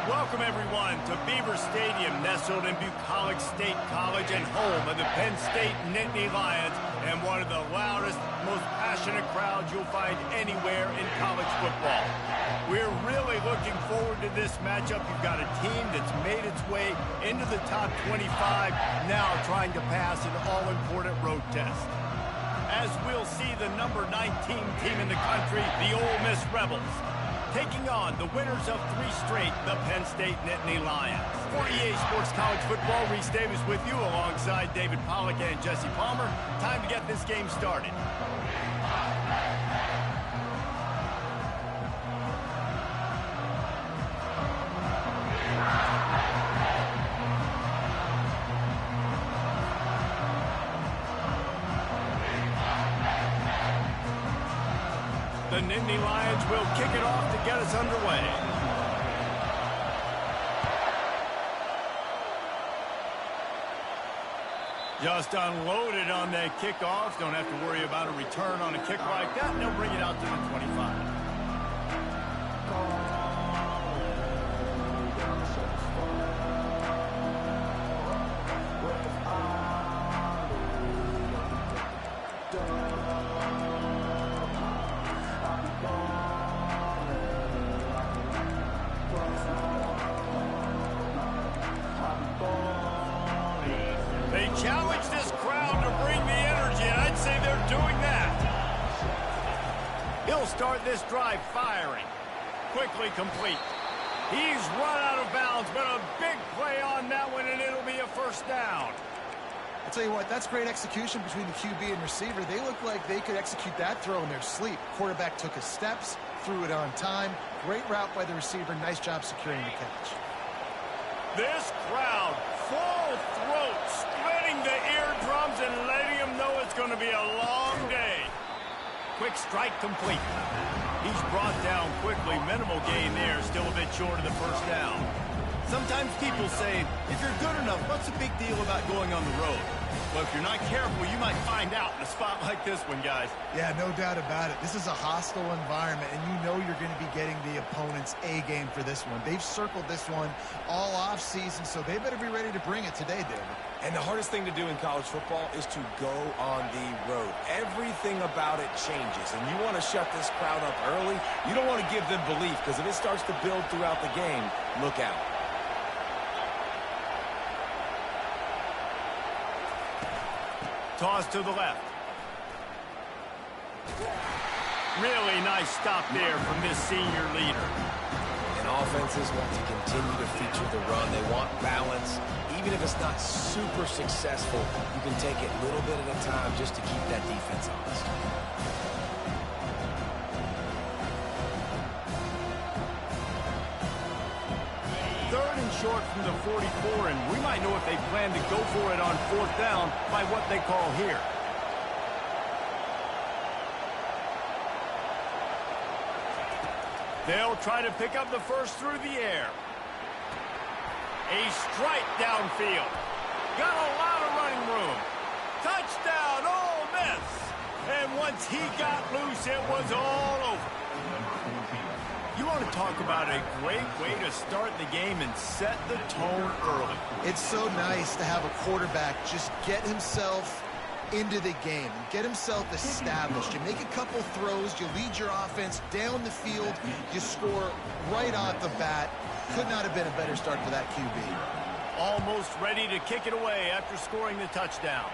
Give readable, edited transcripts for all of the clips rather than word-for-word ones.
Welcome, everyone, to Beaver Stadium, nestled in Bucolic State College and home of the Penn State Nittany Lions, and one of the loudest, most passionate crowds you'll find anywhere in college football. We're really looking forward to this matchup. You've got a team that's made its way into the top 25, now trying to pass an all-important road test. As we'll see the number 19 team in the country, the Ole Miss Rebels, taking on the winners of 3 straight, the Penn State Nittany Lions. For EA Sports College Football, Reese Davis with you alongside David Pollack and Jesse Palmer. Time to get this game started. The Nittany Lions will kick it off to get us underway. Just unloaded on that kickoff. Don't have to worry about a return on a kick like that. And they'll bring it out to the 25. They challenge this crowd to bring the energy, and I'd say they're doing that. He'll start this drive firing. Quickly complete. He's run out of bounds, but a big play on that one, and it'll be a first down. I'll tell you what, that's great execution between the QB and receiver. They look like they could execute that throw in their sleep. Quarterback took his steps, threw it on time. Great route by the receiver. Nice job securing the catch. This crowd, full throat, splitting the eardrums and letting them know it's going to be a long day. Quick strike complete. He's brought down quickly. Minimal gain there, still a bit short of the first down. Sometimes people say, if you're good enough, what's the big deal about going on the road? Well, if you're not careful, you might find out in a spot like this one, guys. Yeah, no doubt about it. This is a hostile environment, and you know you're going to be getting the opponent's A-game for this one. They've circled this one all off-season, so they better be ready to bring it today, David. And the hardest thing to do in college football is to go on the road. Everything about it changes, and you want to shut this crowd up early. You don't want to give them belief, because if it starts to build throughout the game, look out. Toss to the left. Really nice stop there from this senior leader. And offenses want to continue to feature the run. They want balance. Even if it's not super successful, you can take it a little bit at a time just to keep that defense honest. Third and short from the 44, and we might know if they plan to go for it on fourth down by what they call here. They'll try to pick up the first through the air. A strike downfield. Got a lot of running room. Touchdown, Ole Miss. And once he got loose, it was all over. You want to talk about a great way to start the game and set the tone early. It's so nice to have a quarterback just get himself into the game, get himself established. You make a couple throws, you lead your offense down the field, you score right off the bat. Could not have been a better start for that QB. Almost ready to kick it away after scoring the touchdown.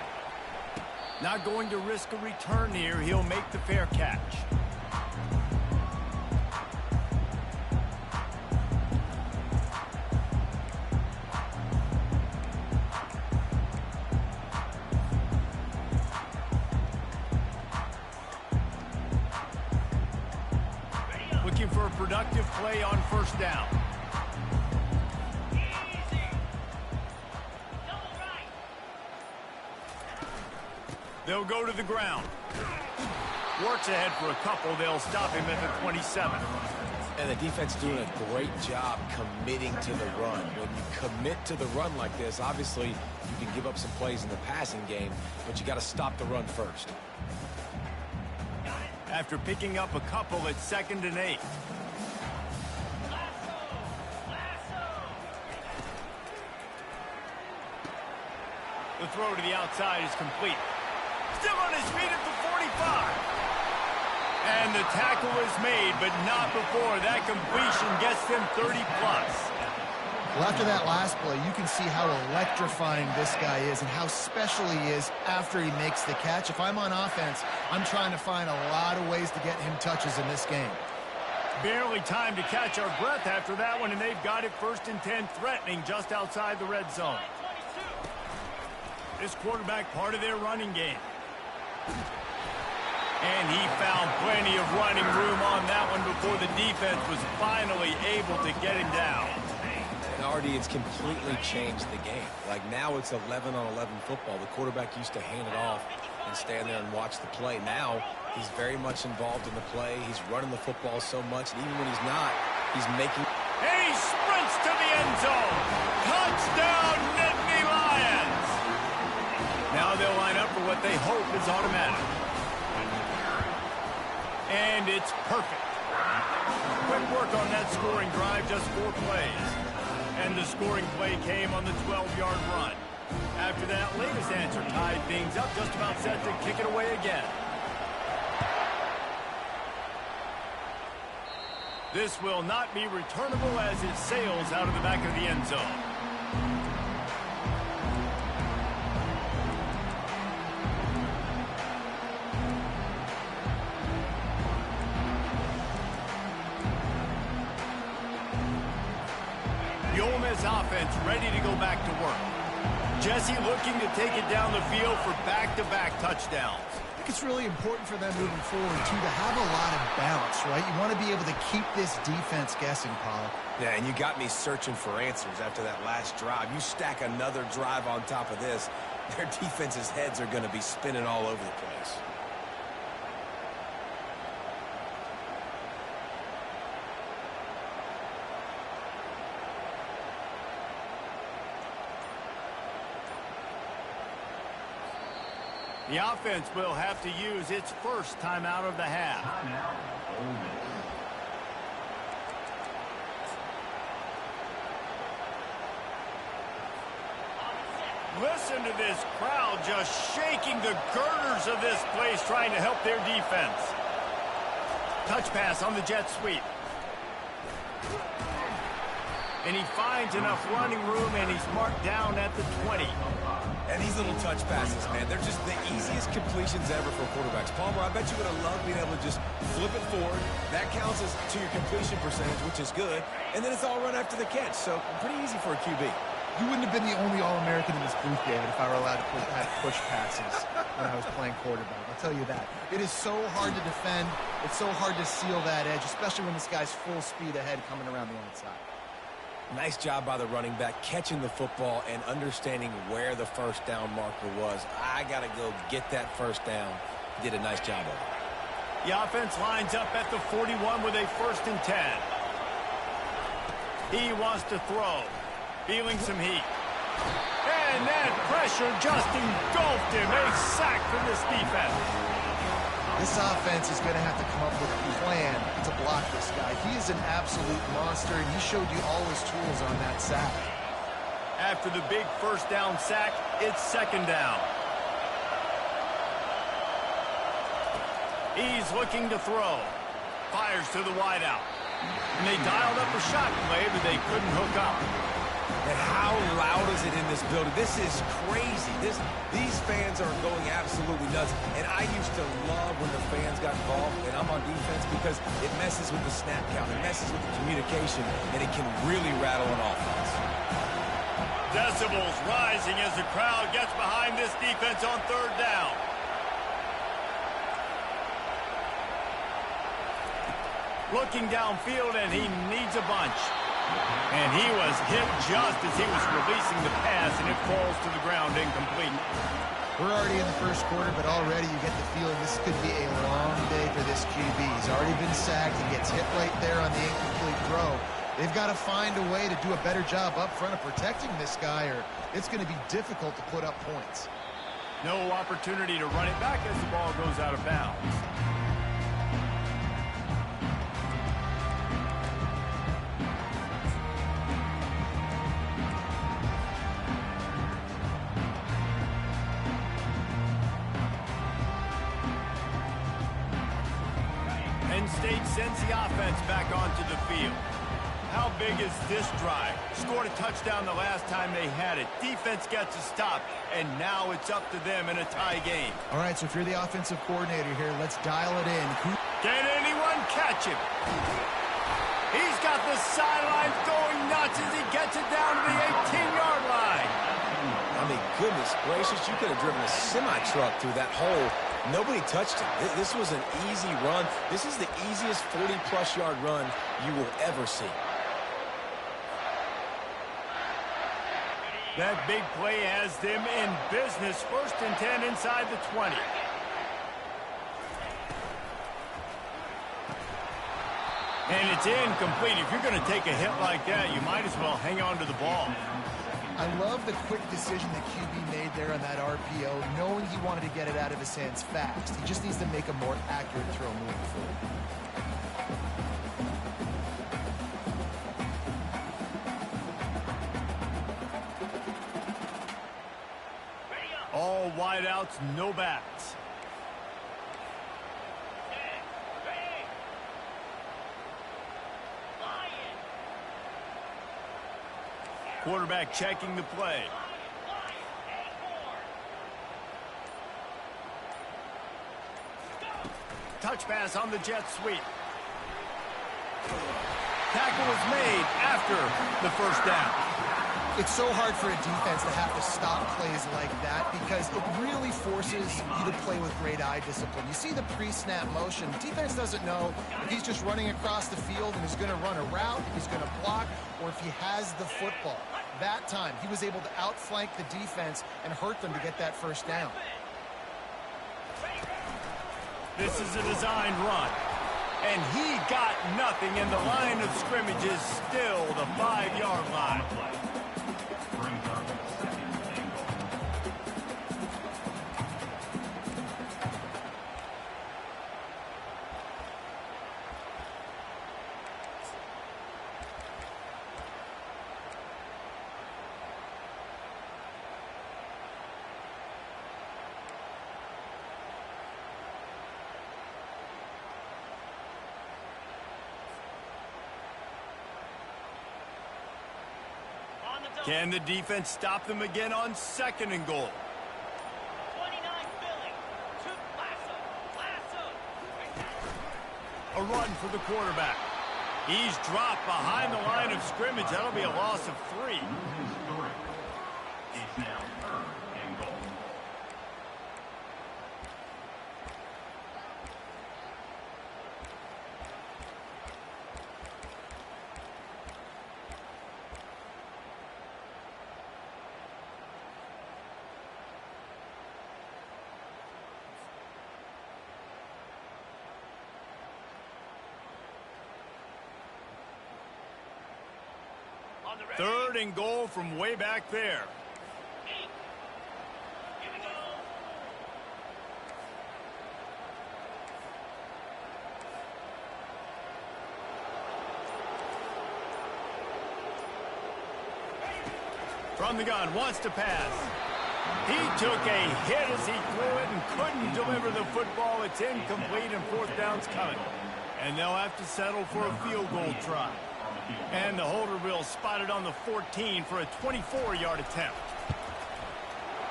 Not going to risk a return here. He'll make the fair catch. Looking for a productive play on first down. They'll go to the ground. Works ahead for a couple. They'll stop him at the 27. And the defense doing a great job committing to the run. When you commit to the run like this, obviously you can give up some plays in the passing game, but you got to stop the run first. After picking up a couple at 2nd and 8. The throw to the outside is complete. Still on his feet at the 45. And the tackle is made, but not before that completion gets them 30-plus. Well, after that last play, you can see how electrifying this guy is and how special he is after he makes the catch. If I'm on offense, I'm trying to find a lot of ways to get him touches in this game. Barely time to catch our breath after that one, and they've got it 1st and 10, threatening just outside the red zone. This quarterback part of their running game. And he found plenty of running room on that one before the defense was finally able to get him down. And already it's completely changed the game. Like now it's 11-on-11 football. The quarterback used to hand it off and stand there and watch the play. Now he's very much involved in the play. He's running the football so much, and even when he's not, he's making... And he sprints to the end zone. Touchdown, Nittany Lions! Now they'll line up for what they hope is automatic. And it's perfect. Quick work on that scoring drive, just 4 plays. And the scoring play came on the 12-yard run. After that latest answer tied things up, just about set to kick it away again. This will not be returnable as it sails out of the back of the end zone. Offense ready to go back to work. Jesse looking to take it down the field for back-to-back touchdowns. I think it's really important for them moving forward, too, to have a lot of balance, right? You want to be able to keep this defense guessing, Paul. Yeah, and you got me searching for answers after that last drive. You stack another drive on top of this, their defense's heads are going to be spinning all over the place. The offense will have to use its first timeout of the half. Listen to this crowd just shaking the girders of this place, trying to help their defense. Touch pass on the jet sweep. And he finds enough running room, and he's marked down at the 20. And these little touch passes, man, they're just the easiest completions ever for quarterbacks. Palmer, I bet you would have loved being able to just flip it forward. That counts as to your completion percentage, which is good. And then it's all run after the catch, so pretty easy for a QB. You wouldn't have been the only All-American in this booth, David, if I were allowed to have push passes when I was playing quarterback. I'll tell you that. It is so hard to defend. It's so hard to seal that edge, especially when this guy's full speed ahead coming around the outside. Nice job by the running back, catching the football and understanding where the first down marker was. I got to go get that first down. He did a nice job of it. The offense lines up at the 41 with a 1st and 10. He wants to throw. Feeling some heat. And that pressure just engulfed him. A sack for this defense. This offense is going to have to come up with a plan to block this guy. He is an absolute monster, and he showed you all his tools on that sack. After the big 1st down sack, it's 2nd down. He's looking to throw. Fires to the wideout. And they dialed up a shot play, but they couldn't hook up. And how loud is it in this building? This is crazy. These fans are going absolutely nuts. And I used to love when the fans got involved, and I'm on defense, because it messes with the snap count. It messes with the communication, and it can really rattle an offense. Decibels rising as the crowd gets behind this defense on 3rd down. Looking downfield, and he needs a bunch. And he was hit just as he was releasing the pass, and it falls to the ground incomplete. We're already in the first quarter, but already you get the feeling this could be a long day for this QB. He's already been sacked. He gets hit right there on the incomplete throw. They've got to find a way to do a better job up front of protecting this guy, or it's going to be difficult to put up points. No opportunity to run it back as the ball goes out of bounds. Penn State sends the offense back onto the field. How big is this drive? Scored a touchdown the last time they had it. Defense gets a stop, and now it's up to them in a tie game. All right, so if you're the offensive coordinator here, let's dial it in. Can anyone catch him? He's got the sidelines going nuts as he gets it down to the 18-yard line. I mean, goodness gracious, you could have driven a semi-truck through that hole. Nobody touched him. This was an easy run. This is the easiest 40-plus yard run you will ever see. That big play has them in business. 1st and 10 inside the 20. And it's incomplete. If you're going to take a hit like that, you might as well hang on to the ball. I love the quick decision the QB made there on that RPO, knowing he wanted to get it out of his hands fast. He just needs to make a more accurate throw moving forward. All wideouts, no backs. Quarterback checking the play. Touch pass on the jet sweep. Tackle was made after the first down. It's so hard for a defense to have to stop plays like that because it really forces you to play with great eye discipline. You see the pre-snap motion. Defense doesn't know if he's just running across the field and is going to run a route, if he's going to block, or if he has the football. That time, he was able to outflank the defense and hurt them to get that first down. This is a designed run. And he got nothing, and the line of scrimmage is still the 5-yard line. Can the defense stop them again on 2nd and goal? 29 Philly. Lasso. A run for the quarterback. He's dropped behind the line of scrimmage. That'll be a loss of 3. It's now 3rd and goal. On the 3rd and goal from way back there. Here we go. From the gun, wants to pass. He took a hit as he threw it and couldn't deliver the football. It's incomplete and 4th down's coming. And they'll have to settle for a field goal try. And the holder will spot it on the 14 for a 24-yard attempt.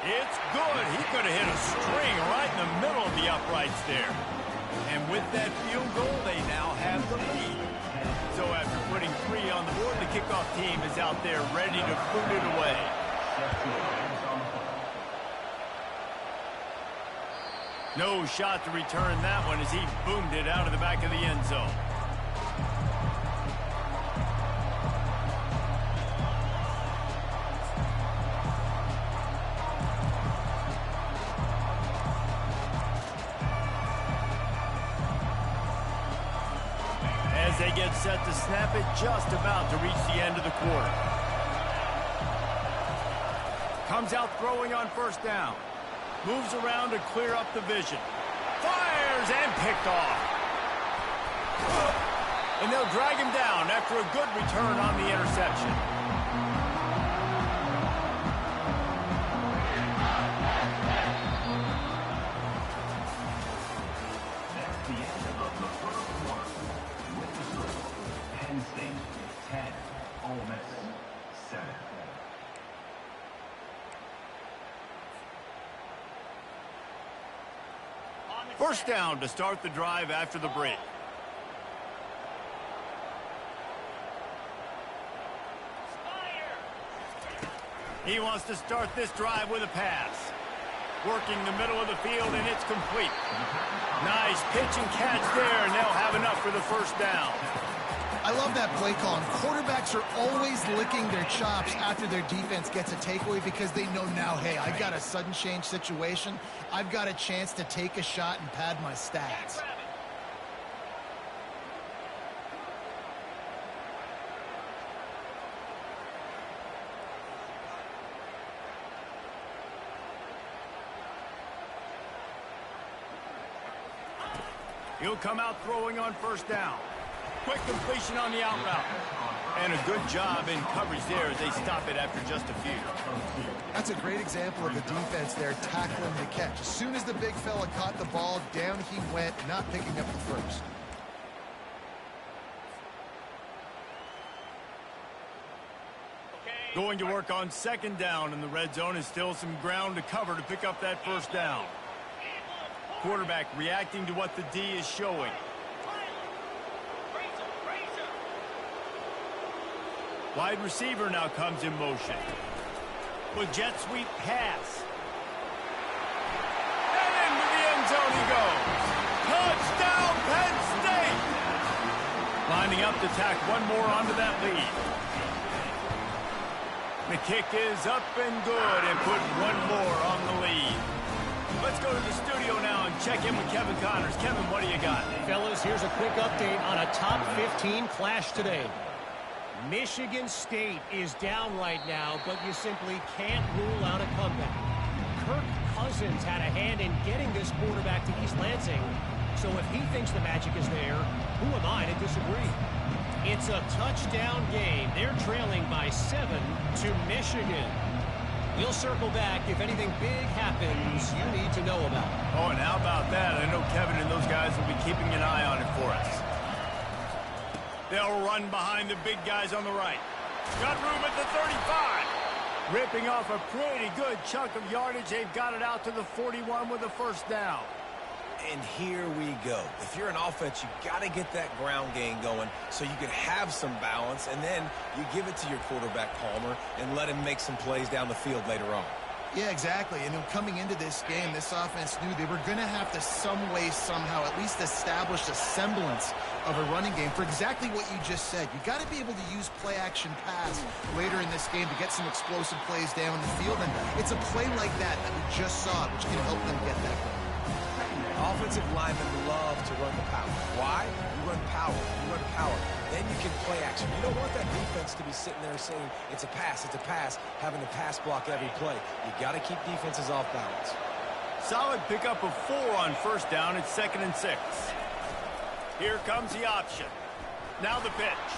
It's good. He could have hit a string right in the middle of the uprights there. And with that field goal, they now have the lead. So after putting 3 on the board, the kickoff team is out there ready to boot it away. No shot to return that one as he boomed it out of the back of the end zone. they get set to snap it just about to reach the end of the quarter. Comes out throwing on first down. Moves around to clear up the vision. Fires and picked off. And they'll drag him down after a good return on the interception. That's the end of the first quarter. With the score, Penn State 10, Ole Miss 7. First down to start the drive after the break. He wants to start this drive with a pass. Working the middle of the field, and it's complete. Nice pitch and catch there, and they'll have enough for the first down. I love that play call. And quarterbacks are always licking their chops after their defense gets a takeaway because they know now, hey, I got a sudden change situation. I've got a chance to take a shot and pad my stats. He'll come out throwing on first down. Quick completion on the out route. And a good job in coverage there as they stop it after just a few. That's a great example of the defense there tackling the catch. As soon as the big fella caught the ball, down he went, not picking up the first. Going to work on second down in the red zone is still some ground to cover to pick up that first down. Quarterback reacting to what the D is showing. Wide receiver now comes in motion. With jet sweep pass. And into the end zone he goes. Touchdown, Penn State! Lining up to tack one more onto that lead. The kick is up and good and put one more on the lead. Let's go to the studio now and check in with Kevin Connors. Kevin, what do you got? Fellas, here's a quick update on a top 15 clash today. Michigan State is down right now, but you simply can't rule out a comeback. Kirk Cousins had a hand in getting this quarterback to East Lansing, so if he thinks the magic is there, who am I to disagree? It's a touchdown game. They're trailing by 7 to Michigan. We'll circle back if anything big happens you need to know about. Oh, and how about that? I know Kevin and those guys will be keeping an eye on it for us. They'll run behind the big guys on the right. Got room at the 35. Ripping off a pretty good chunk of yardage. They've got it out to the 41 with a first down. And here we go. If you're an offense, you got to get that ground game going so you can have some balance, and then you give it to your quarterback, Palmer, and let him make some plays down the field later on. Yeah, exactly. And coming into this game, this offense knew they were going to have to some way, somehow, at least establish a semblance of a running game for exactly what you just said. You got to be able to use play-action pass later in this game to get some explosive plays down the field, and it's a play like that that we just saw, which can help them get that goal. Offensive linemen love to run the power. Why? You run power. You run power. Then you can play action. You don't want that defense to be sitting there saying, it's a pass, having to pass block every play. You got to keep defenses off balance. Solid pickup of 4 on first down. It's 2nd and 6. Here comes the option. Now the pitch.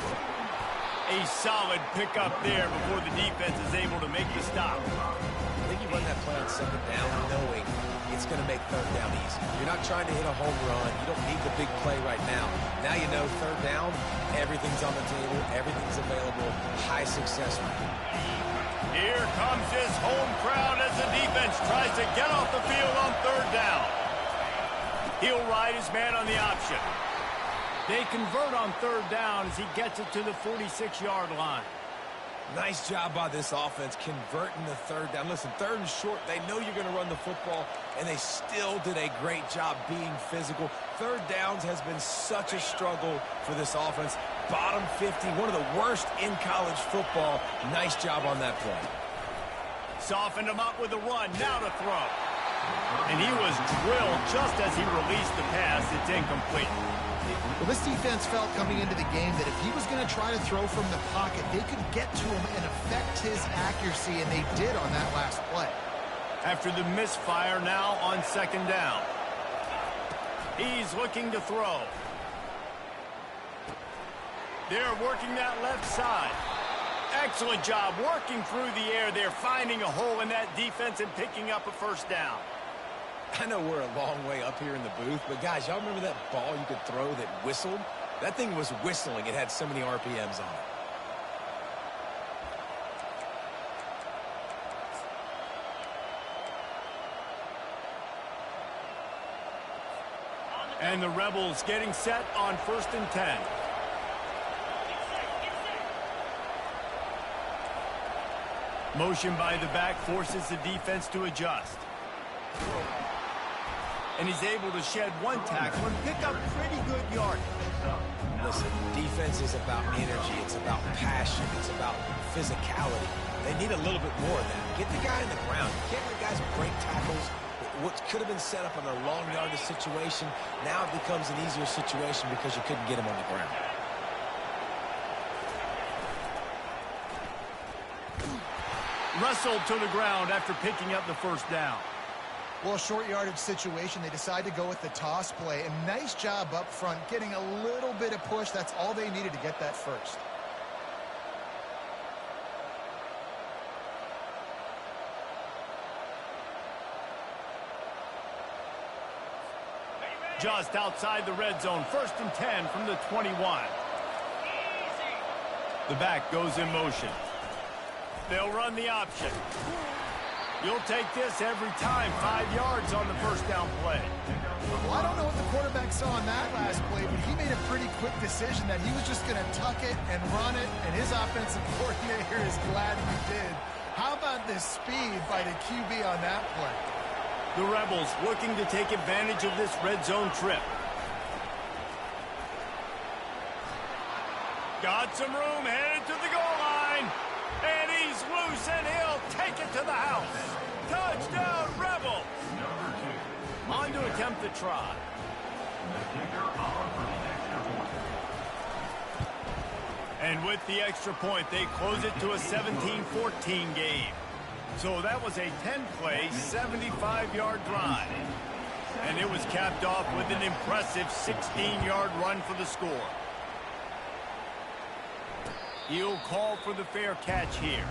A solid pickup there before the defense is able to make the stop. I think you run that play on second down knowing it's going to make third down easy. You're not trying to hit a home run. You don't need the big play right now. Now you know third down, everything's on the table, everything's available, high success rate. Here comes his home crowd as the defense tries to get off the field on third down. He'll ride his man on the option. They convert on third down as he gets it to the 46-yard line. Nice job by this offense converting the third down. Listen, third and short, they know you're going to run the football, and they still did a great job being physical. Third downs has been such a struggle for this offense. Bottom 50, one of the worst in college football. Nice job on that play. Softened him up with a run. Now to throw. And he was drilled just as he released the pass. It's incomplete. Well, this defense felt coming into the game that if he was going to try to throw from the pocket, they could get to him and affect his accuracy, and they did on that last play. After the misfire, now on second down. He's looking to throw. They're working that left side. Excellent job working through the air. They're finding a hole in that defense and picking up a first down. I know we're a long way up here in the booth, but guys, y'all remember that ball you could throw that whistled? That thing was whistling. It had so many RPMs on it. And the Rebels getting set on 1st and 10. Motion by the back forces the defense to adjust. And he's able to shed one tackle and pick up pretty good yardage. Listen, defense is about energy. It's about passion. It's about physicality. They need a little bit more of that. Get the guy in the ground. You can't let guys break tackles. What could have been set up in a long yardage situation, now it becomes an easier situation because you couldn't get him on the ground. Wrestled to the ground after picking up the first down. Well, short yardage situation, they decide to go with the toss play. And nice job up front, getting a little bit of push. That's all they needed to get that first. Just outside the red zone, 1st and 10 from the 21. The back goes in motion. They'll run the option. You'll take this every time. 5 yards on the first down play. Well, I don't know what the quarterback saw on that last play, but he made a pretty quick decision that he was just going to tuck it and run it, and his offensive coordinator is glad he did. How about the speed by the QB on that play? The Rebels looking to take advantage of this red zone trip. Got some room, headed to the goal line. And he's loose, and he'll take it to the house. Touchdown, Rebels! On to attempt the try. And with the extra point, they close it to a 17-14 game. So that was a 10-play, 75-yard drive. And it was capped off with an impressive 16-yard run for the score. He'll call for the fair catch here.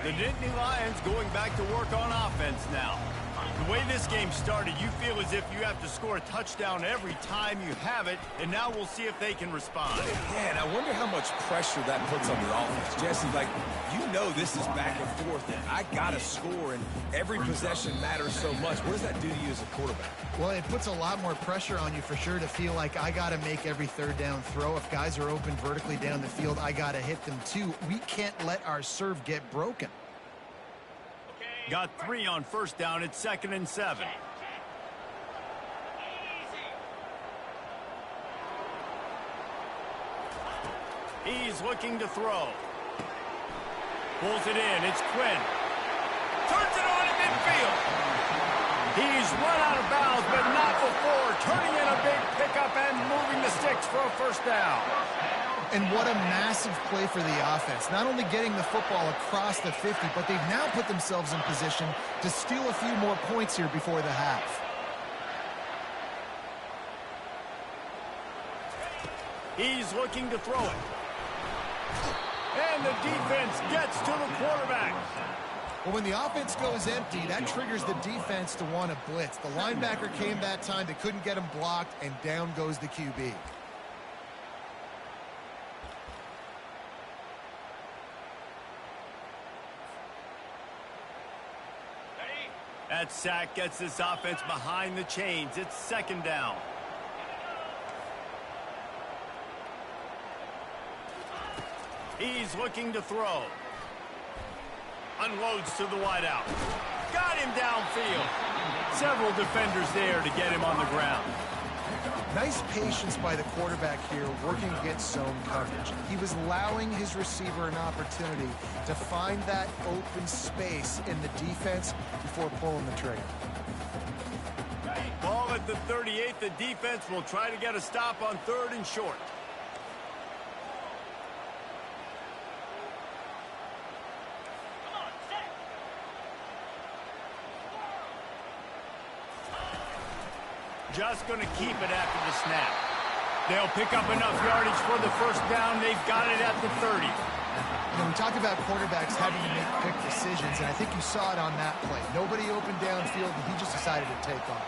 The Nittany Lions going back to work on offense now. The way this game started, you feel as if you have to score a touchdown every time you have it, and now we'll see if they can respond. Yeah, and I wonder how much pressure that puts on the offense. Jesse, like, you know this is back and forth, and I got to score, and every possession matters so much. What does that do to you as a quarterback? Well, it puts a lot more pressure on you for sure to feel like I got to make every third down throw. If guys are open vertically down the field, I got to hit them too. We can't let our serve get broken. Got 3 on first down. It's 2nd and 7. He's looking to throw. Pulls it in. It's Quinn. Turns it on in midfield. He's run out of bounds, but not before. Turning in a big pickup and moving the sticks for a first down. And what a massive play for the offense. Not only getting the football across the 50, but they've now put themselves in position to steal a few more points here before the half. He's looking to throw it. And the defense gets to the quarterback. Well, when the offense goes empty, that triggers the defense to want to blitz. The linebacker came that time. They couldn't get him blocked, and down goes the QB. That sack gets this offense behind the chains. It's 2nd down. He's looking to throw. Unloads to the wideout. Got him downfield. Several defenders there to get him on the ground. Nice patience by the quarterback here, working against zone coverage. He was allowing his receiver an opportunity to find that open space in the defense before pulling the trigger. Ball at the 38. The defense will try to get a stop on 3rd and short. Come on, set. Just going to keep it after the snap. They'll pick up enough yardage for the first down. They've got it at the 30. You know, we talk about quarterbacks having to make quick decisions, and I think you saw it on that play. Nobody opened downfield, and he just decided to take off.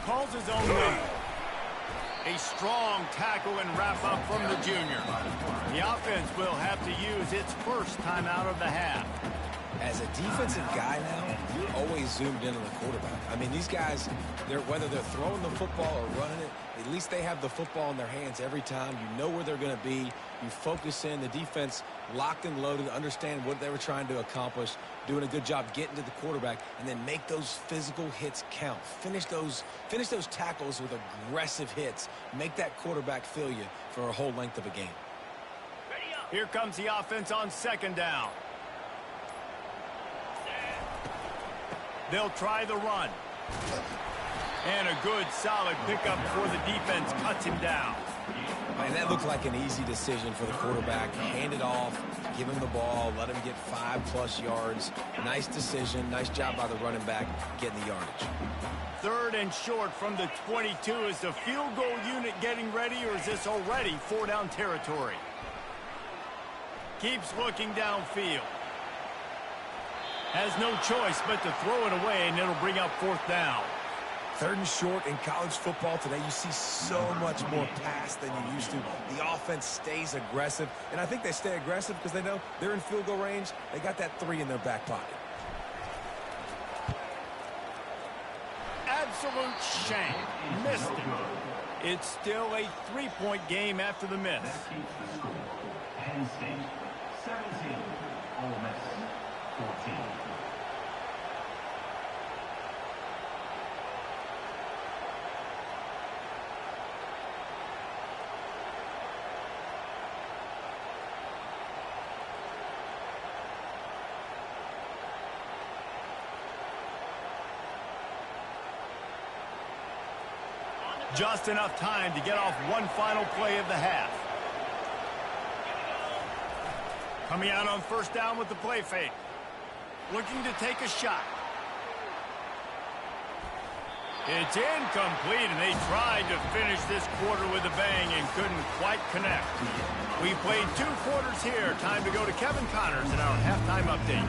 Calls his own way. A strong tackle and wrap up from the junior. The offense will have to use its first timeout of the half. As a defensive guy now, you're always zoomed in on the quarterback. I mean, these guys, whether they're throwing the football or running it, at least they have the football in their hands every time. You know where they're going to be. You focus in. The defense locked and loaded, understand what they were trying to accomplish, doing a good job getting to the quarterback, and then make those physical hits count. Finish those tackles with aggressive hits. Make that quarterback feel you for a whole length of a game. Ready up. Here comes the offense on 2nd down. They'll try the run. And a good, solid pickup before the defense cuts him down. Man, that looked like an easy decision for the quarterback. Hand it off, give him the ball, let him get 5+ yards. Nice decision. Nice job by the running back getting the yardage. 3rd and short from the 22. Is the field goal unit getting ready, or is this already 4-down territory? Keeps looking downfield. Has no choice but to throw it away, and it'll bring up 4th down. 3rd and short in college football today, you see so much more pass than you used to. The offense stays aggressive, and I think they stay aggressive because they know they're in field goal range. They got that 3 in their back pocket. Absolute shame. Missed it. It's still a 3-point game after the miss. That keeps the score. Penn State 17, Ole Miss 14. Just enough time to get off one final play of the half. Coming out on 1st down with the play fake. Looking to take a shot. It's incomplete, and they tried to finish this quarter with a bang and couldn't quite connect. We played 2 quarters here. Time to go to Kevin Connors in our halftime update.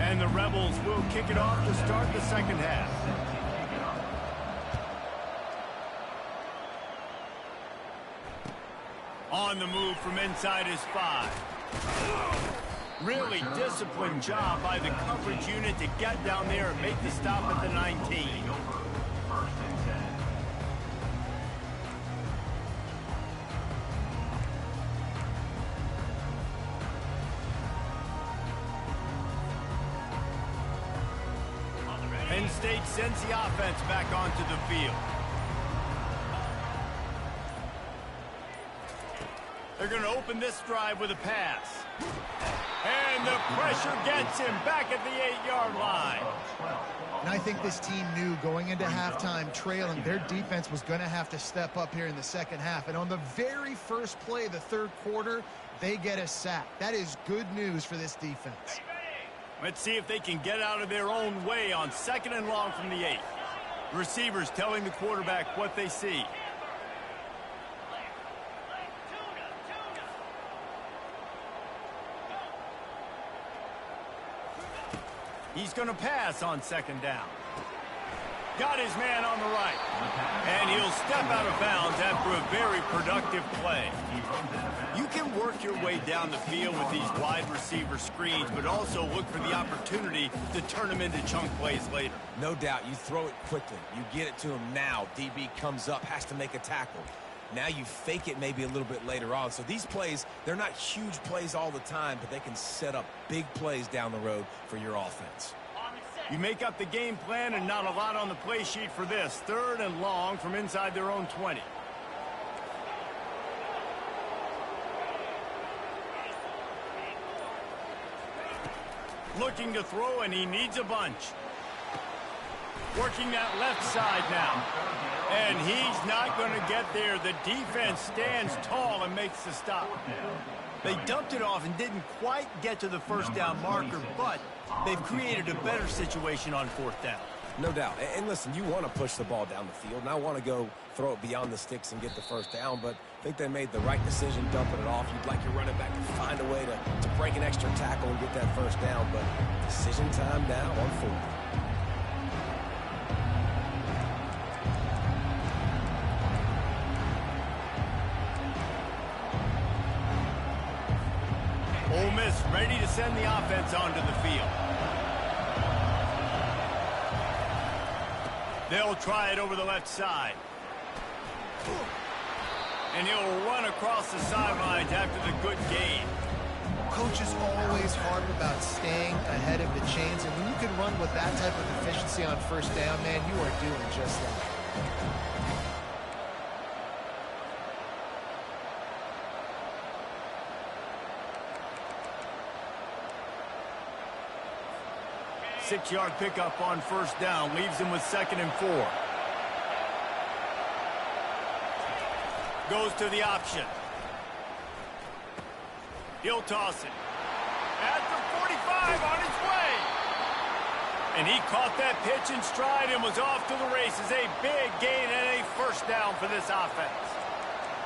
And the Rebels will kick it off to start the 2nd half. On the move from inside his 5. Really disciplined job by the coverage unit to get down there and make the stop at the 19. 1st and 10. Penn State sends the offense back onto the field. They're going to open this drive with a pass. And the pressure gets him back at the 8-yard line. And I think this team knew going into halftime trailing, their defense was going to have to step up here in the 2nd half. And on the very first play of the 3rd quarter, they get a sack. That is good news for this defense. Let's see if they can get out of their own way on 2nd and long from the 8. Receivers telling the quarterback what they see. He's going to pass on 2nd down. Got his man on the right. And he'll step out of bounds after a very productive play. You can work your way down the field with these wide receiver screens, but also look for the opportunity to turn them into chunk plays later. No doubt, you throw it quickly. You get it to him now. DB comes up, has to make a tackle. Now you fake it maybe a little bit later on. So these plays, they're not huge plays all the time, but they can set up big plays down the road for your offense. You make up the game plan and not a lot on the play sheet for this. 3rd and long from inside their own 20. Looking to throw, and he needs a bunch. Working that left side now. And he's not going to get there. The defense stands tall and makes the stop. They dumped it off and didn't quite get to the first down marker, but they've created a better situation on 4th down. No doubt. And listen, you want to push the ball down the field, and I want to go throw it beyond the sticks and get the first down, but I think they made the right decision dumping it off. You'd like your running back to find a way to break an extra tackle and get that first down, but decision time now on 4th. Ole Miss ready to send the offense onto the field. They'll try it over the left side. And he'll run across the sidelines after the good gain. Coaches always harp about staying ahead of the chains, and when you can run with that type of efficiency on 1st down, man, you are doing just that. Six-yard pickup on 1st down. Leaves him with 2nd and 4. Goes to the option. He'll toss it. At the 45 on his way. And he caught that pitch in stride and was off to the races. A big gain and a 1st down for this offense.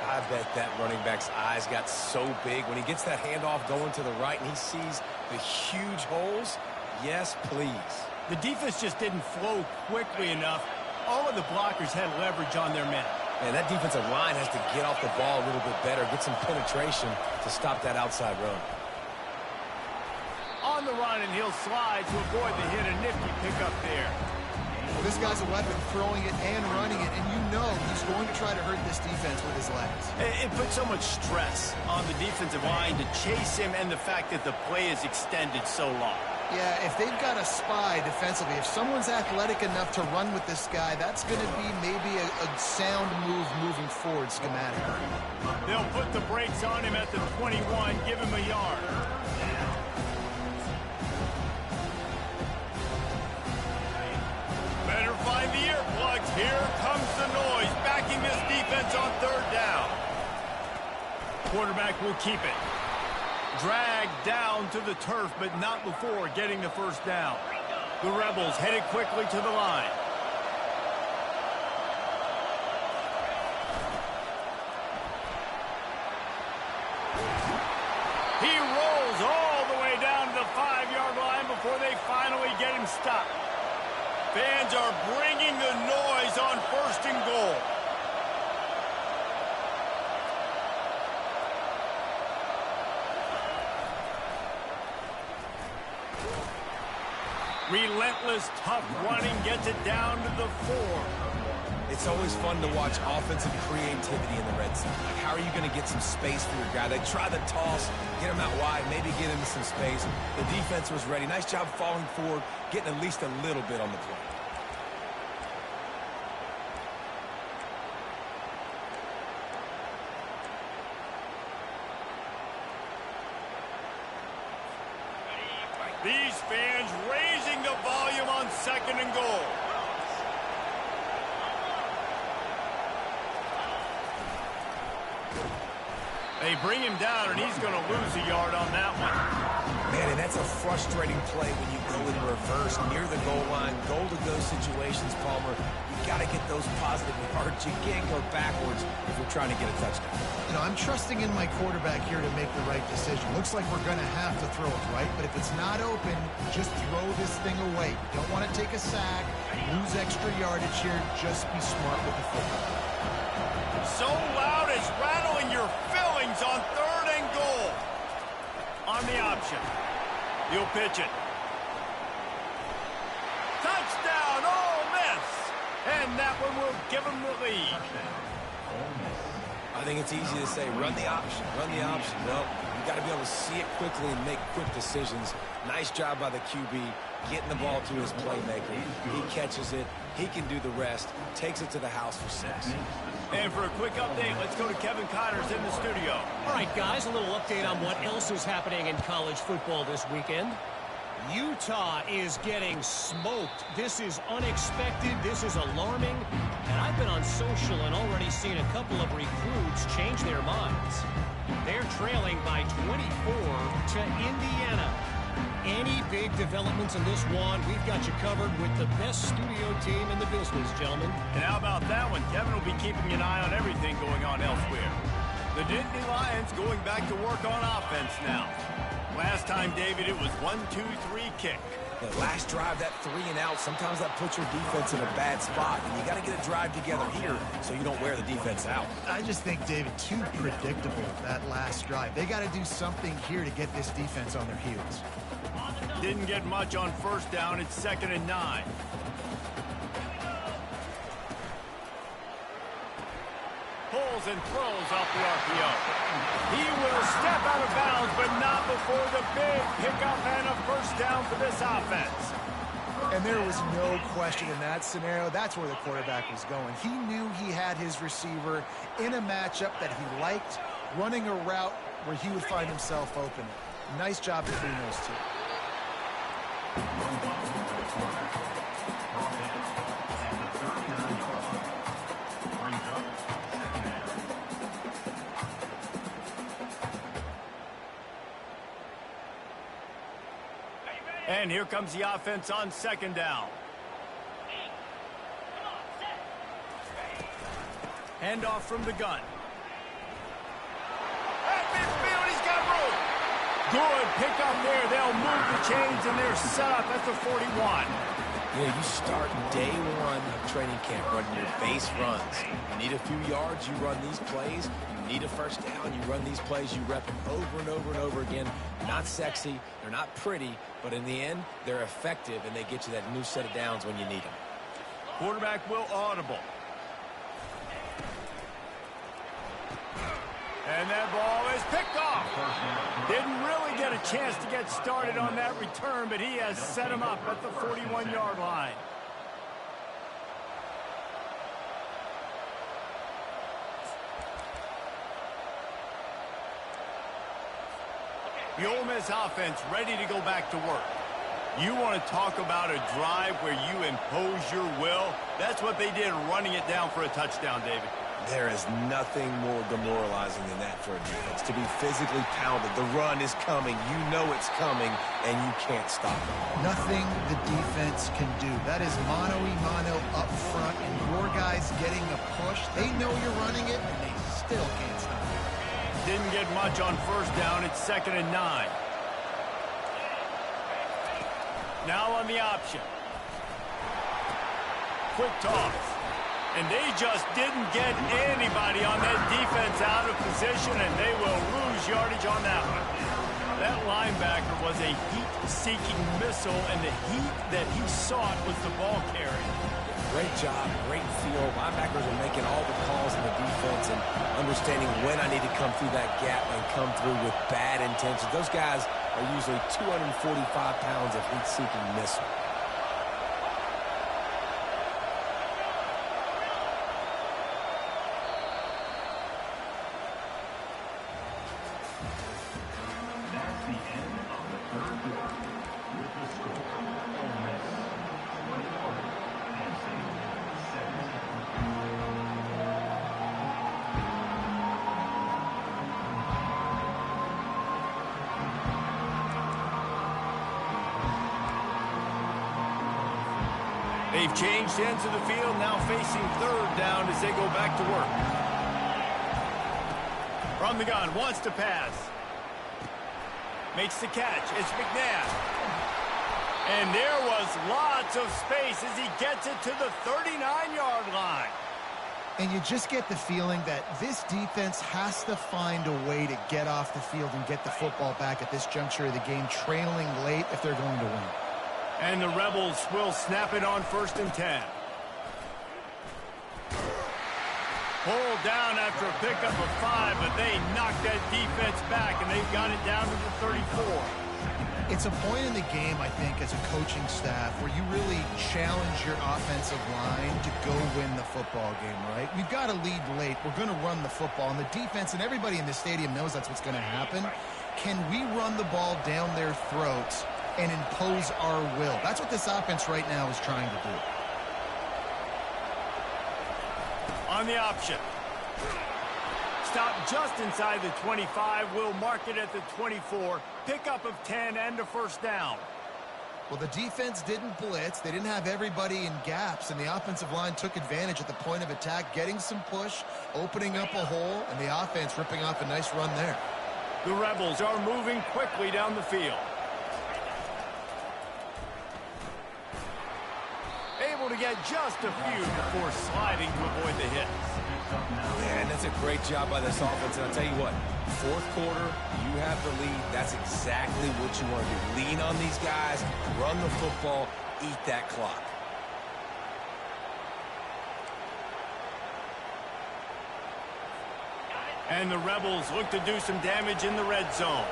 I bet that running back's eyes got so big when he gets that handoff going to the right and he sees the huge holes. Yes, please. The defense just didn't flow quickly enough. All of the blockers had leverage on their men. Man, that defensive line has to get off the ball a little bit better, get some penetration to stop that outside run. On the run, and he'll slide to avoid the hit. A nifty pickup there. Well, this guy's a weapon, throwing it and running it, and you know he's going to try to hurt this defense with his legs. It puts so much stress on the defensive line to chase him, and the fact that the play is extended so long. Yeah, if they've got a spy defensively, if someone's athletic enough to run with this guy, that's going to be maybe a sound move moving forward schematically. They'll put the brakes on him at the 21, give him a yard. Better find the earplugs. Here comes the noise, backing this defense on 3rd down. Quarterback will keep it. Dragged down to the turf, but not before getting the 1st down. The Rebels headed quickly to the line. He rolls all the way down to the 5-yard line before they finally get him stopped. Fans are bringing the noise on 1st and goal. Relentless, tough running gets it down to the 4. It's always fun to watch offensive creativity in the red zone. Like, how are you going to get some space for your guy? They try the toss, get him out wide, maybe get into some space. The defense was ready. Nice job falling forward, getting at least a little bit on the play. These fans raising the volume on 2nd and goal. They bring him down, and he's going to lose a yard on that one. Man, and that's a frustrating play when you go in reverse first near the goal line, goal-to-go situations, Palmer. You got to get those positive yards. You can't go backwards if we're trying to get a touchdown. You know, I'm trusting in my quarterback here to make the right decision. Looks like we're going to have to throw it, right? But if it's not open, just throw this thing away. Don't want to take a sack, lose extra yardage here. Just be smart with the football. So loud it's rattling your fillings on 3rd and goal. On the option. You'll pitch it. Touchdown, Ole Miss. And that one will give them the lead. I think it's easy to say, run the option, run the option. Well, you got to be able to see it quickly and make quick decisions. Nice job by the QB, getting the ball to his playmaker. He catches it. He can do the rest. Takes it to the house for 6. And for a quick update, let's go to Kevin Connors in the studio. All right, guys, a little update on what else is happening in college football this weekend. Utah is getting smoked. This is unexpected. This is alarming. And I've been on social and already seen a couple of recruits change their minds. They're trailing by 24 to Indiana. Any big developments in this one, we've got you covered with the best studio team in the business, gentlemen. And how about that one? Kevin will be keeping an eye on everything going on elsewhere. The Nittany Lions going back to work on offense now. Last time, David, it was 1-2-3 kick. The last drive, that 3 and out, sometimes that puts your defense in a bad spot. And you got to get a drive together here so you don't wear the defense out. I just think, David, too predictable, that last drive. They got to do something here to get this defense on their heels. Didn't get much on 1st down. It's 2nd and 9. Pulls and throws off the RPO. He will step out of bounds, but not before the big pickup and a 1st down for this offense. And there was no question in that scenario. That's where the quarterback was going. He knew he had his receiver in a matchup that he liked, running a route where he would find himself open. Nice job between those two. And here comes the offense on 2nd down. Handoff from the gun. At midfield, he's got room. Good pickup there. They'll move the chains, and they're set up at the 41. Yeah, you start day 1 of training camp running your base runs. You need a few yards, you run these plays. You need a 1st down, you run these plays. You rep them over and over and over again. Not sexy, they're not pretty, but in the end, they're effective, and they get you that new set of downs when you need them. Quarterback will audible. And that ball is picked off. Didn't really get a chance to get started on that return, but he has set him up at the 41-yard line. The Ole Miss offense ready to go back to work. You want to talk about a drive where you impose your will? That's what they did, running it down for a touchdown, David. There is nothing more demoralizing than that for a defense. To be physically pounded. The run is coming. You know it's coming, and you can't stop it. Nothing the defense can do. That is mano-a-mano up front, and your guys getting a push. They know you're running it, and they still can't stop it. Didn't get much on 1st down. It's 2nd and 9. Now on the option. Quick toss. And they just didn't get anybody on that defense out of position, and they will lose yardage on that one. That linebacker was a heat-seeking missile, and the heat that he sought was the ball carrier. Great job, great feel. Linebackers are making all the calls in the defense and understanding when I need to come through that gap and come through with bad intentions. Those guys are usually 245 pounds of heat-seeking missile. That's the end of the 3rd quarter. With the score, Ole Miss 24, Penn State 7. They've changed ends of the field, now facing third down as they go back to work. From the gun, wants to pass. Makes the catch. It's McNabb. And there was lots of space as he gets it to the 39-yard line. And you just get the feeling that this defense has to find a way to get off the field and get the football back at this juncture of the game, trailing late if they're going to win. And the Rebels will snap it on 1st and 10. Pulled down after a pickup of 5, but they knocked that defense back, and they've got it down to the 34. It's a point in the game, I think, as a coaching staff where you really challenge your offensive line to go win the football game, right? We've got to lead late. We're going to run the football. And the defense and everybody in the stadium knows that's what's going to happen. Can we run the ball down their throats and impose our will? That's what this offense right now is trying to do. On the option. Stop just inside the 25. We'll mark it at the 24. Pickup of 10 and a first down. Well, the defense didn't blitz. They didn't have everybody in gaps, and the offensive line took advantage at the point of attack, getting some push, opening up a hole, and the offense ripping off a nice run there. The Rebels are moving quickly down the field. Able to get just a few before sliding to avoid the hits. Man, that's a great job by this offense. And I'll tell you what, 4th quarter, you have the lead. That's exactly what you want to do. Lean on these guys, run the football, eat that clock. And the Rebels look to do some damage in the red zone.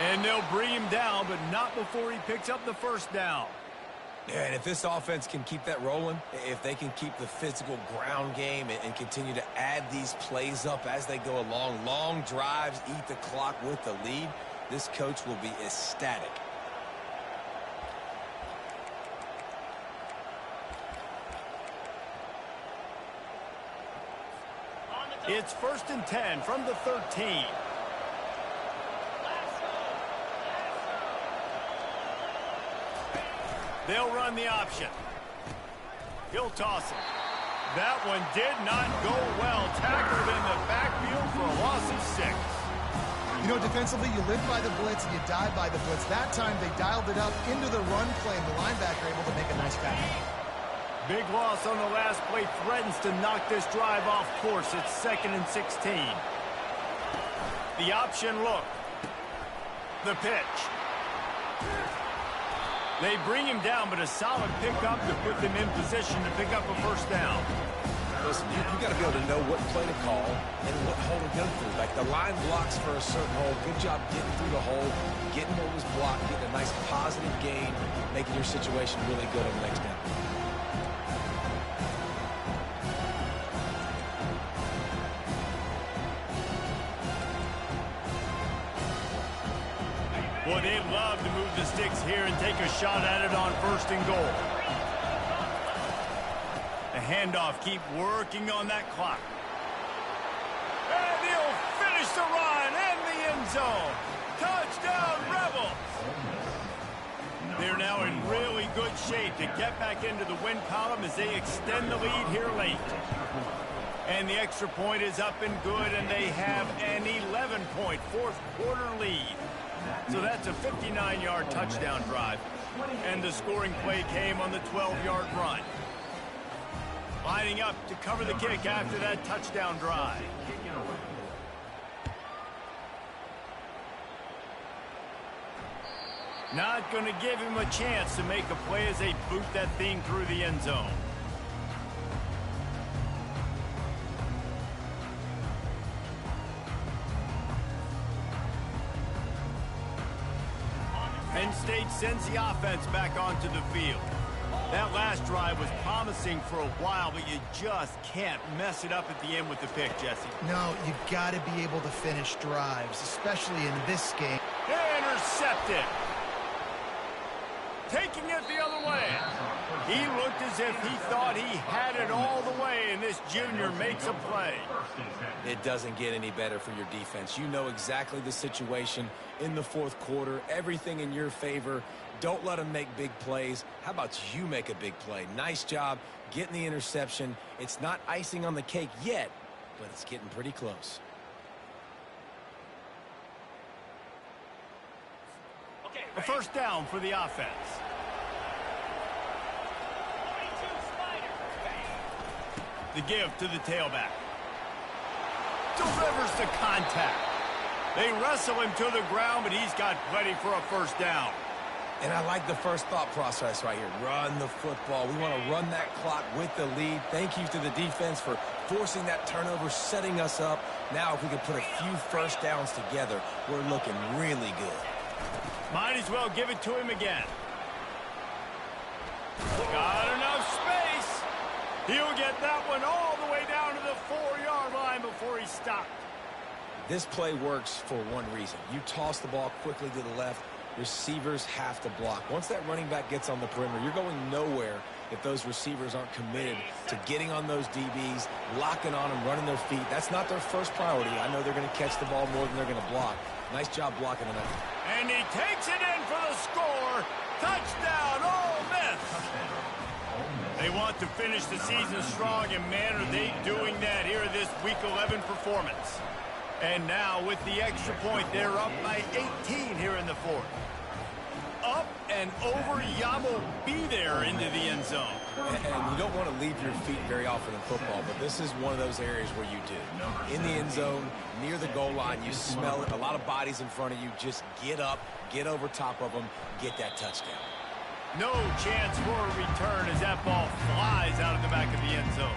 And they'll bring him down, but not before he picks up the first down. Yeah, and if this offense can keep that rolling, if they can keep the physical ground game and continue to add these plays up as they go along, long drives, eat the clock with the lead, this coach will be ecstatic. It's 1st and 10 from the 13. They'll run the option. He'll toss it. That one did not go well. Tackled in the backfield for a loss of 6. You know, defensively, you live by the blitz and you die by the blitz. That time, they dialed it up into the run play, and the linebacker able to make a nice tackle. Big loss on the last play. Threatens to knock this drive off course. It's 2nd and 16. The option look. The pitch. They bring him down, but a solid pickup to put them in position to pick up a first down. Listen, you got to be able to know what play to call and what hole to go through. Like the line blocks for a certain hole. Good job getting through the hole, getting what was blocked, getting a nice positive gain, making your situation really good on the next down. Boy, they'd love to move the sticks here and take a shot at it on 1st and goal. The handoff, keep working on that clock. And he'll finish the run in the end zone. Touchdown, Rebels! They're now in really good shape to get back into the win column as they extend the lead here late. And the extra point is up and good, and they have an 11-point 4th quarter lead. So that's a 59-yard touchdown drive. And the scoring play came on the 12-yard run. Lining up to cover the kick after that touchdown drive. Not going to give him a chance to make a play as they boot that thing through the end zone. Penn State sends the offense back onto the field. That last drive was promising for a while, but you just can't mess it up at the end with the pick, Jesse. No, you got to be able to finish drives, especially in this game. Intercepted. taking it the other way. He looked as if he thought he had it all the way, and this junior makes a play. It doesn't get any better for your defense. You know exactly the situation in the fourth quarter, everything in your favor. Don't let them make big plays. How about you make a big play? Nice job getting the interception. It's not icing on the cake yet, but it's getting pretty close. Okay, A first down for the offense. 22 Spider. The give to the tailback. Delivers the contact. They wrestle him to the ground, but he's got plenty for a first down. And I like the first thought process right here. Run the football. We want to run that clock with the lead. Thank you to the defense for forcing that turnover, setting us up. Now, if we can put a few first downs together, we're looking really good. Might as well give it to him again. Got enough space. He'll get that one all the way down to the 4-yard line before he stopped. This play works for one reason. You toss the ball quickly to the left. Receivers have to block. Once that running back gets on the perimeter, you're going nowhere if those receivers aren't committed to getting on those DBs, locking on them, running their feet. That's not their first priority. I know they're going to catch the ball more than they're going to block. Nice job blocking tonight. And he takes it in for the score. Touchdown, Ole Miss. They want to finish the season strong, and man, are they doing that here in this Week 11 performance. And now with the extra point, they're up by 18 here in the fourth. Up and over, Yamo be there into the end zone. And you don't want to leave your feet very often in football, but this is one of those areas where you do. In the end zone, near the goal line, you smell it. A lot of bodies in front of you. Just get up, get over top of them, get that touchdown. No chance for a return as that ball flies out of the back of the end zone.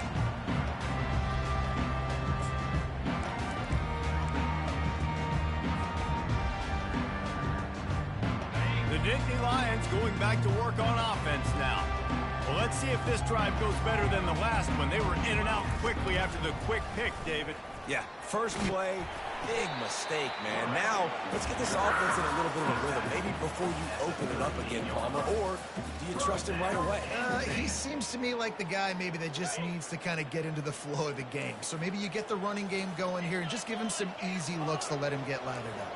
The Nittany Lions going back to work on offense now. Well, let's see if this drive goes better than the last one. They were in and out quickly after the quick pick, David. Yeah, first play, big mistake, man. Now, let's get this offense in a little bit of a rhythm. Maybe before you open it up again, Palmer, or do you trust him right away? He seems to me like the guy maybe that just needs to kind of get into the flow of the game. So maybe you get the running game going here and just give him some easy looks to let him get lathered up.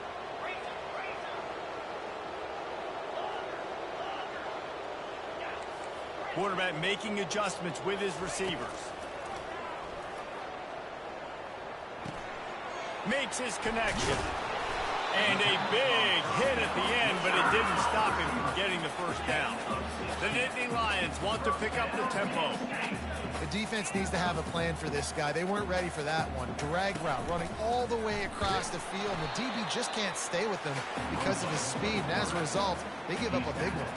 Quarterback making adjustments with his receivers. Makes his connection. And a big hit at the end, but it didn't stop him from getting the first down. The Nittany Lions want to pick up the tempo. The defense needs to have a plan for this guy. They weren't ready for that one. Drag route running all the way across the field. The DB just can't stay with him because of his speed. And as a result, they give up a big one.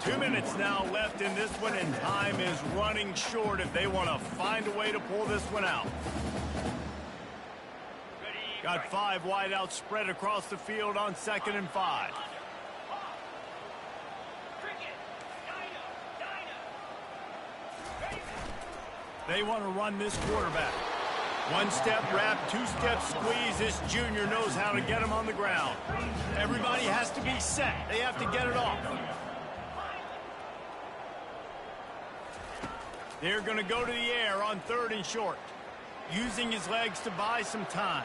2 minutes now left in this one, and time is running short if they want to find a way to pull this one out. Got 5 wideouts spread across the field on 2nd and 5. They want to run this quarterback. 1-step wrap, 2-step squeeze. This junior knows how to get him on the ground. Everybody has to be set. They have to get it off. They're going to go to the air on 3rd and short, using his legs to buy some time.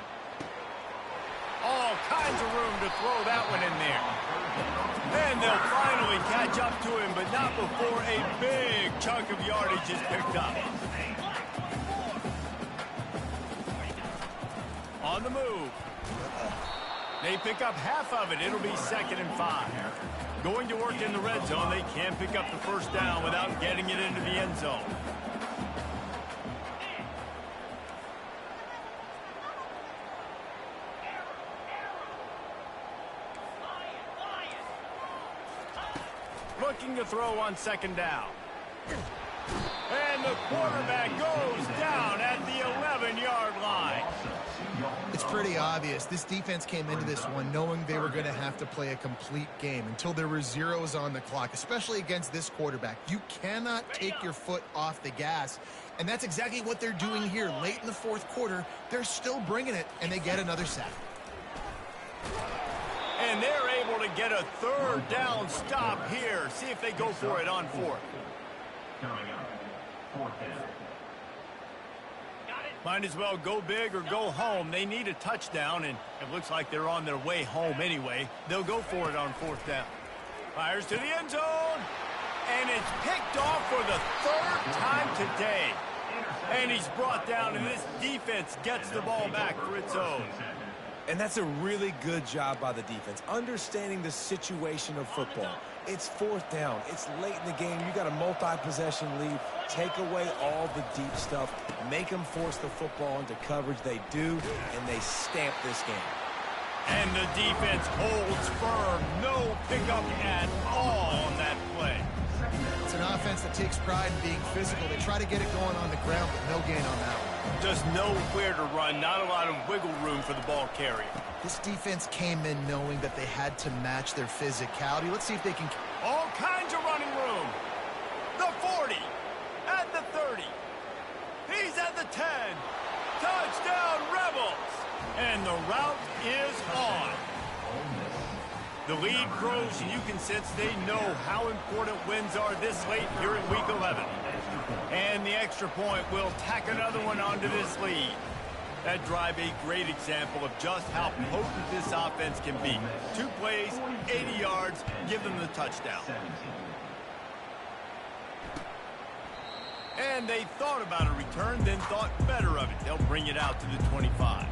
All kinds of room to throw that one in there. And they'll finally catch up to him, but not before a big chunk of yardage is picked up. On the move. They pick up half of it. It'll be 2nd and 5. Going to work in the red zone. They can't pick up the first down without getting it into the end zone. Looking to throw on 2nd down. And the quarterback goes down at the 11-yard line. It's pretty obvious. This defense came into this one knowing they were going to have to play a complete game until there were zeros on the clock, especially against this quarterback. You cannot take your foot off the gas, and that's exactly what they're doing here. Late in the fourth quarter, they're still bringing it, and they get another sack. And they're able able to get a third down stop here. See if they go for it on fourth. Coming up, fourth down. Might as well go big or go home. They need a touchdown, and it looks like they're on their way home anyway. They'll go for it on fourth down. Fires to the end zone, and it's picked off for the third time today. And he's brought down, and this defense gets the ball back for its own. And that's a really good job by the defense, understanding the situation of football. It's fourth down. It's late in the game. You got a multi-possession lead. Take away all the deep stuff. Make them force the football into coverage. They do, and they stamp this game. And the defense holds firm. No pickup at all on that play. It's an offense that takes pride in being physical. They try to get it going on the ground, but no gain on that one. Just nowhere to run. Not a lot of wiggle room for the ball carrier. This defense came in knowing that they had to match their physicality. Let's see if they can... All kinds of running room. The 40. At the 30. He's at the 10. Touchdown, Rebels. And the route is on. The lead grows, and you can sense they know how important wins are this late here in Week 11. And the extra point will tack another one onto this lead. That drive a great example of just how potent this offense can be. 2 plays, 80 yards, give them the touchdown. And they thought about a return, then thought better of it. They'll bring it out to the 25.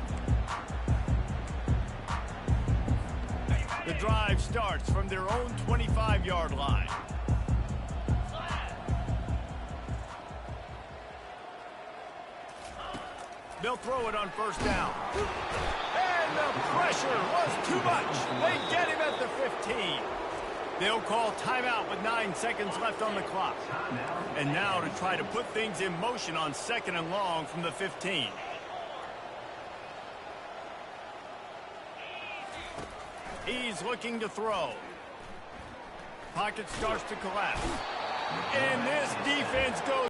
The drive starts from their own 25-yard line. They'll throw it on first down. And the pressure was too much. They get him at the 15. They'll call timeout with 9 seconds left on the clock. And now to try to put things in motion on 2nd and long from the 15. He's looking to throw. Pocket starts to collapse. And this defense goes